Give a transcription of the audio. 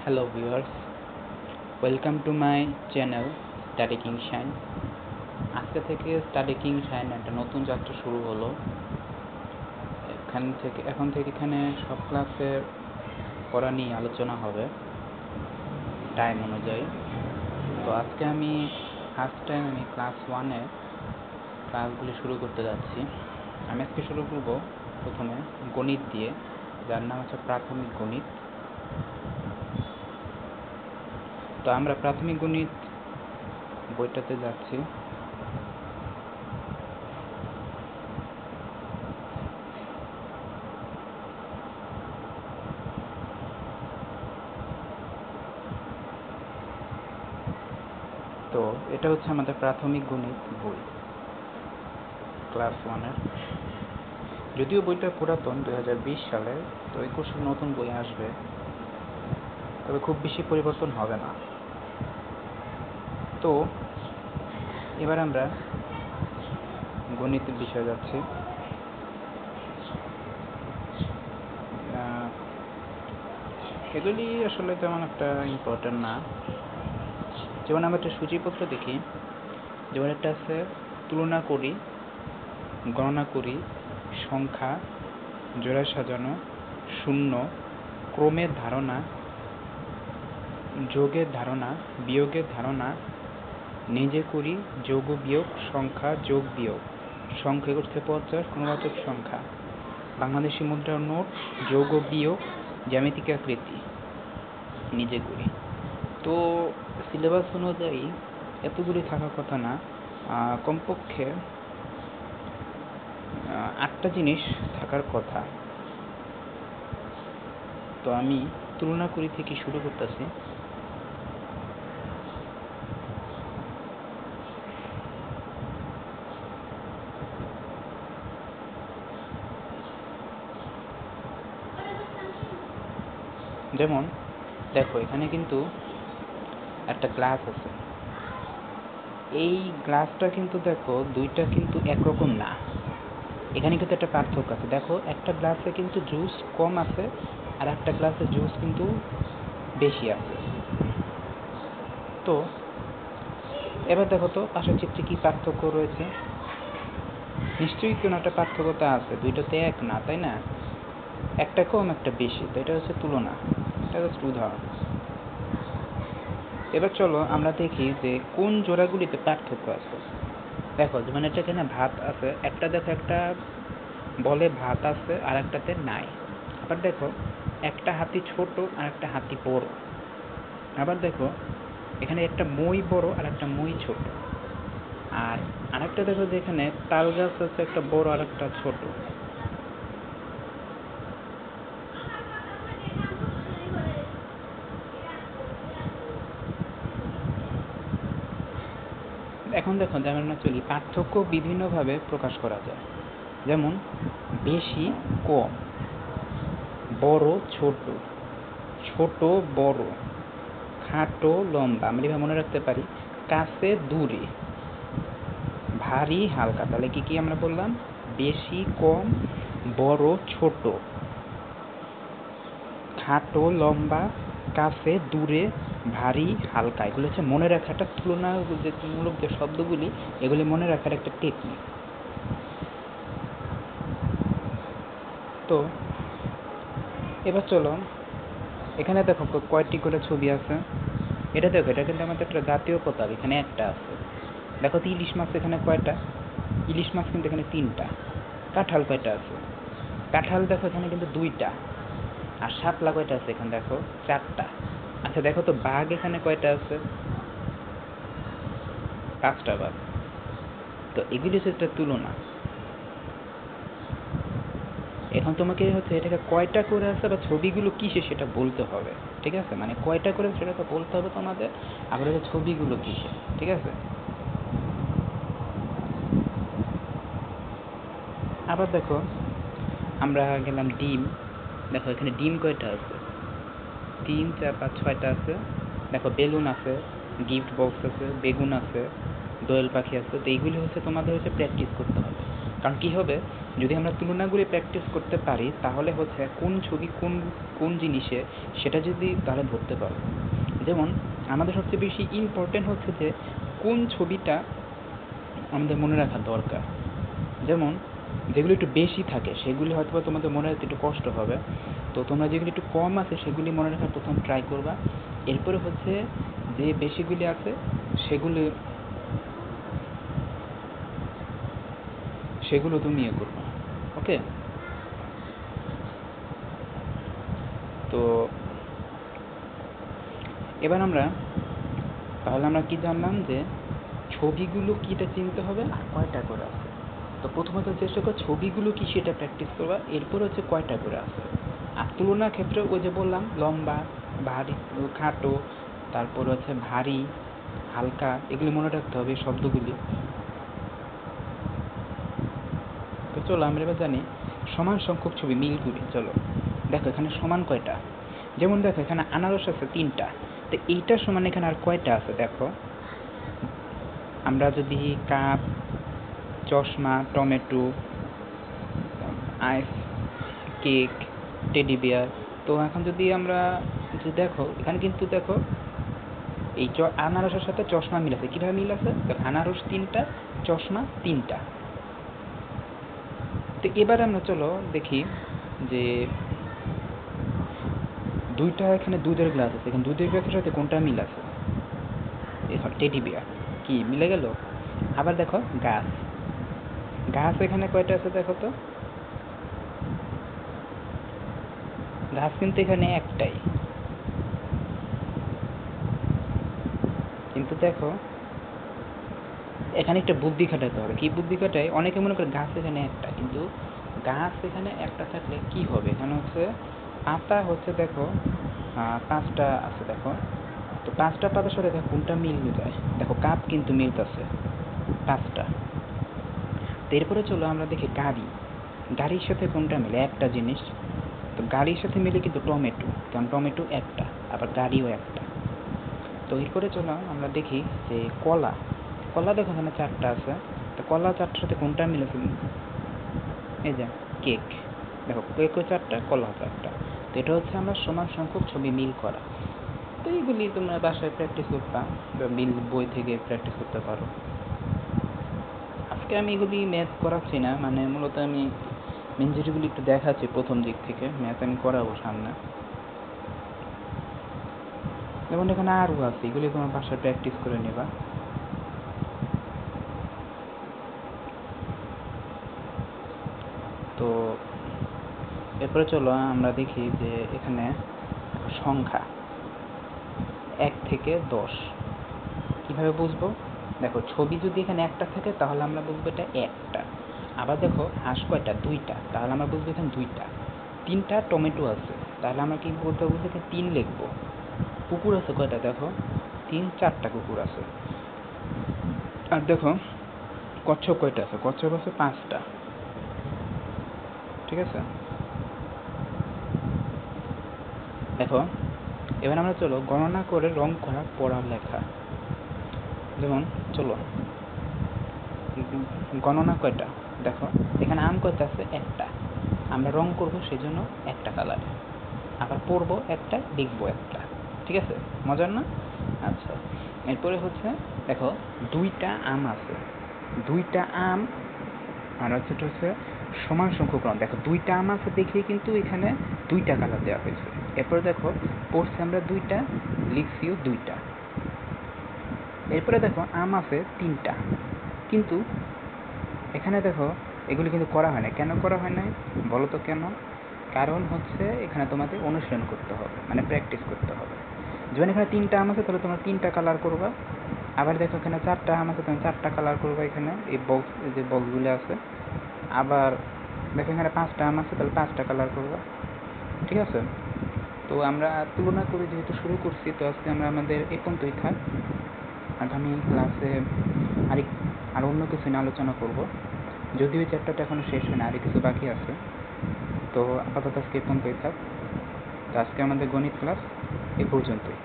Hello viewers, welcome to my channel Study King Shine. আজকে থেকে Study King Shine একটা নতুন যাত্রা শুরু হলো। এখন থেকে এখানে সব ক্লাসের পড়া নিয়ে আলোচনা হবে টাইম অনুযায়ী। তো আজকে আমি ফার্স্ট টাইম ক্লাস 1-এ ক্লাসগুলি শুরু করতে যাচ্ছি। আমি আজকে শুরু করব প্রথমে গণিত দিয়ে, যার নাম হচ্ছে প্রাথমিক গণিত। তো আমরা প্রাথমিক গণিত বইটাতে যাচ্ছি। তো এটা হচ্ছে আমাদের প্রাথমিক গণিত বই ক্লাস 1-এর। যদিও বইটা পুরাতন 2020 সালে, তো 21 নতুন বই আসবে, তবে খুব বেশি পরিবর্তন হবে না। তো এবার আমরা গণিতের বিষয়ে যাচ্ছি। এগুলি আসলে তেমন একটা ইম্পর্টেন্ট না। যেমন আমরা একটা সূচিপত্র দেখি, যেমন একটা আছে তুলনা করি, গণনা করি, সংখ্যা, জোড়া সাজানো, শূন্য, ক্রমের ধারণা, যোগের ধারণা, বিয়োগের ধারণা, নিজে করি, যোগ বিয়োগ, সংখ্যা, যোগ বিয়োগ, সংখ্যা করছে 50, ক্রমবাচক সংখ্যা, বাংলাদেশি মুদ্রার নোট, যোগ বিয়োগ, জ্যামিতিক আকৃতি, নিজে করি। তো সিলেবাস অনুযায়ী এতগুলি থাকার কথা না, কমপক্ষে 8টা জিনিস থাকার কথা। তো আমি তুলনা করি থেকে শুরু করতেছি। যেমন দেখো, এখানে কিন্তু একটা গ্লাস আছে। এই গ্লাসটা কিন্তু দেখো দুইটা কিন্তু একরকম না, এখানে কিন্তু একটা পার্থক্য আছে। দেখো, একটা গ্লাসে কিন্তু জুস কম আছে, আর একটা গ্লাসে জুস কিন্তু বেশি আছে। তো এবার দেখো তো পাশের চিত্রে কি পার্থক্য রয়েছে। নিশ্চয়ই কোনো একটা পার্থক্যতা আছে, দুইটাতে এক না, তাই না? একটা কম একটা বেশি, তো এটা হচ্ছে তুলনা, এটা হচ্ছে উদাহরণ। এবার চলো আমরা দেখি যে কোন জোড়াগুলিতে পার্থক্য আছে। দেখো, যেমন এটা এখানে ভাত আছে, একটা দেখো একটা বলে ভাত আছে আর একটাতে নাই। আবার দেখো, একটা হাতি ছোট আর একটা হাতি বড়। আবার দেখো, এখানে একটা মই বড় আর একটা মই ছোট। আর আরেকটা দেখো যে এখানে তাল গাছ আছে, একটা বড় আর একটা ছোট। এখন দেখো, যেমন চলি, পার্থক্য বিভিন্নভাবে প্রকাশ করা যায়। যেমন বেশি কম, বড় ছোট, ছোট বড়, খাটো লম্বা। আমরা এভাবে মনে রাখতে পারি। কাছে দূরে, ভারী হালকা। তাহলে কি কি আমরা বললাম? বেশি কম, বড় ছোট, খাটো লম্বা, কাছে দূরে, ভারী হালকা। এগুলো হচ্ছে মনে রাখার একটা তুলনামূলক যে শব্দগুলি, এগুলি মনে রাখার একটা টেকনিক। তো এবার চলো, এখানে দেখো কয়টি করে ছবি আছে। এটা দেখো, এটা কিন্তু আমাদের একটা জাতীয় পতাকা, এখানে একটা আছে। দেখো তো ইলিশ মাছ এখানে কয়টা? ইলিশ মাছ কিন্তু এখানে 3টা। কাঁঠাল কয়টা আছে? কাঁঠাল দেখো এখানে কিন্তু 2টা। আর শাপলা কয়টা আছে এখানে? দেখো 4টা। আচ্ছা দেখো তো বাঘ এখানে কয়টা আছে? 5টা বাঘ। তো এগুলি হচ্ছে একটা তুলনা। এখন তোমাকে হচ্ছে এটাকে কয়টা করে আছে বা ছবিগুলো কিসে সেটা বলতে হবে, ঠিক আছে? মানে কয়টা করে সেটা তো বলতে হবে তোমাদের, আবার হচ্ছে ছবিগুলো কিসে, ঠিক আছে? আবার দেখো, আমরা গেলাম ডিম। দেখো এখানে ডিম কয়টা আছে? 3, 4, 5, 6টা আছে। দেখো বেলুন আছে, গিফট বক্স আছে, বেগুন আছে, দোয়েল পাখি আছে। তো এইগুলি হচ্ছে তোমাদের হচ্ছে প্র্যাকটিস করতে হবে। কারণ কি হবে, যদি আমরা তুলনাগুলি প্র্যাকটিস করতে পারি তাহলে হচ্ছে কোন ছবি কোন কোন জিনিসে সেটা যদি তাহলে ধরতে পারবো। যেমন আমাদের সবচেয়ে বেশি ইম্পর্টেন্ট হচ্ছে যে কোন ছবিটা আমাদের মনে রাখা দরকার। যেমন যেগুলো একটু বেশি থাকে সেগুলি হয়তো তোমাদের মনে রাখতে একটু কষ্ট হবে, তো তোমরা যেগুলি একটু কম আছে সেগুলি মনে রাখার প্রথম ট্রাই করবা। এরপরে হচ্ছে যে বেশিগুলি আছে সেগুলি সেগুলো তুমি ইয়ে করবা। ওকে, তো এবার আমরা তাহলে আমরা কি জানলাম যে ছবিগুলো কীটা চিনতে হবে আর কয়টা করে আছে। তো প্রথমত চেষ্টা করো ছবিগুলো কি সেটা প্র্যাকটিস করবা, এরপর হচ্ছে কয়টা করে আছে। আর তুলনার ক্ষেত্রে ওই যে বললাম লম্বা, ভারী, খাটো, তারপর হচ্ছে ভারী, হালকা, এগুলি মনে রাখতে হবে শব্দগুলি। তো চলো আমরা এবার জানি সমান সংখ্যক ছবি মিল করি। চলো দেখো এখানে সমান কয়টা, যেমন দেখো এখানে আনারস আছে 3টা, তো এইটার সমান এখানে আর কয়টা আছে দেখো। আমরা যদি কাপ, চশমা, টমেটো, আইস, কেক, টেডি বিয়ার, তো এখন যদি আমরা যে দেখো এখানে কিন্তু দেখো এই আনারসের সাথে চশমা মিল আছে। কীভাবে মিল আছে? আনারস 3টা, চশমা 3টা। তো এবার আমরা চলো দেখি যে দুইটা এখানে দুধের গ্লাস আছে, এখানে দুধের গ্লাসের সাথে কোনটা মিল আছে? টেডি বিয়ার, কি মিলে গেল? আবার দেখো গাছ, গাছ এখানে কয়টা আছে দেখো তো, গাছ কিন্তু এখানে একটাই, কিন্তু দেখো এখানে একটা বুদ্ধি খাটাতে হবে। কি বুদ্ধি খাটায়? অনেকে মনে করে গাছ এখানে একটা, কিন্তু গাছ এখানে একটা থাকলে কি হবে, এখানে হচ্ছে পাতা হচ্ছে দেখো 5টা আছে দেখো, তো 5টা পাতার সাথে দেখো কোনটা মিল যায়। দেখো কাপ কিন্তু মিলতেছে 5টা। তো এরপরে চলো আমরা দেখি গাড়ি, গাড়ির সাথে কোনটা মিলে? একটা জিনিস, তো গাড়ির সাথে মিলে কিন্তু টমেটো, কারণ টমেটো একটা, আবার গাড়িও একটা। তো এরপরে চলো আমরা দেখি যে কলা, কলা দেখো এখানে 4টা আছে, তো কলা 4টার সাথে কোনটা মিলেছে? এই যে কেক, দেখো কেকও 4টা, কলাও 4টা। তো এটা হচ্ছে আমরা সমান সংখ্যক ছবি মিল করা। তো এইগুলি তোমরা বাসায় প্র্যাকটিস করবা বা মিল বই থেকে প্র্যাকটিস করতে পারো। আজকে আমি এগুলি ম্যাথ করাচ্ছি না, মানে মূলত আমি মেন যেগুলি একটু দেখাচ্ছি প্রথম দিক থেকে, ম্যাথ আমি করাবো সামনে। যেমন এখানে আরও আছে, এগুলি তোমার বাসায় প্র্যাকটিস করে নেবা। তো এরপরে চলো আমরা দেখি যে এখানে সংখ্যা 1 থেকে 10 কীভাবে বুঝবো? দেখো ছবি যদি এখানে একটা থাকে তাহলে আমরা বুঝবো এটা একটা। আবার দেখো হাঁস কয়টা? 2টা, তাহলে আমরা বুঝবো এখানে 2টা। 3টা টমেটো আছে, তাহলে আমরা কি বলতে বুঝবো এখানে 3 লিখবো। কুকুর আছে কয়টা? দেখো 4টা কুকুর আছে। আর দেখো কচ্ছপ কয়টা আছে? কচ্ছপ আছে 5টা। ঠিক আছে, দেখো এবার আমরা চলো গণনা করে রং করা পড়ালেখা। যেমন চলো গণনা কয়টা, দেখো এখানে আম কয়টা আছে? একটা, আমরা রং করব সেজন্য একটা কালারে, আবার পড়বো একটা, লিখবো একটা। ঠিক আছে, মজার না? আচ্ছা, এরপরে হচ্ছে দেখো 2টা আম আছে, 2টা আম আর হচ্ছে সমান সংখ্যক রং। দেখো 2টা আম আছে দেখিয়ে কিন্তু এখানে 2টা কালার দেওয়া হয়েছে। এরপরে দেখো পড়ছি আমরা 2টা, লিখছিও 2টা। এরপরে দেখো আম আছে 3টা, কিন্তু এখানে দেখো এগুলি কিন্তু করা হয় না। কেন করা হয় না বলো তো কেন? কারণ হচ্ছে এখানে তোমাদের অনুশীলন করতে হবে, মানে প্র্যাকটিস করতে হবে। যেমন এখানে 3টা আম আছে, তাহলে তোমরা 3টা কালার করবা। আবার দেখো এখানে 4টা আম আছে, তুমি 4টা কালার করবা এখানে এই বক্স, যে বক্সগুলো আছে। আবার দেখো এখানে 5টা আম আছে, তাহলে 5টা কালার করবা। ঠিক আছে, তো আমরা তুলনা করে যেহেতু শুরু করছি, তো আজকে আমরা আমাদের এই পর্যন্তই থাক। আগামী ক্লাসে আর অন্য কিছু নিয়ে আলোচনা করব, যদিও এই চ্যাপ্টারটা এখনও শেষ হয় না, আরও কিছু বাকি আছে। তো আপাতত আজকে এই পর্যন্তই থাক। তো আজকে আমাদের গণিত ক্লাস এই পর্যন্তই।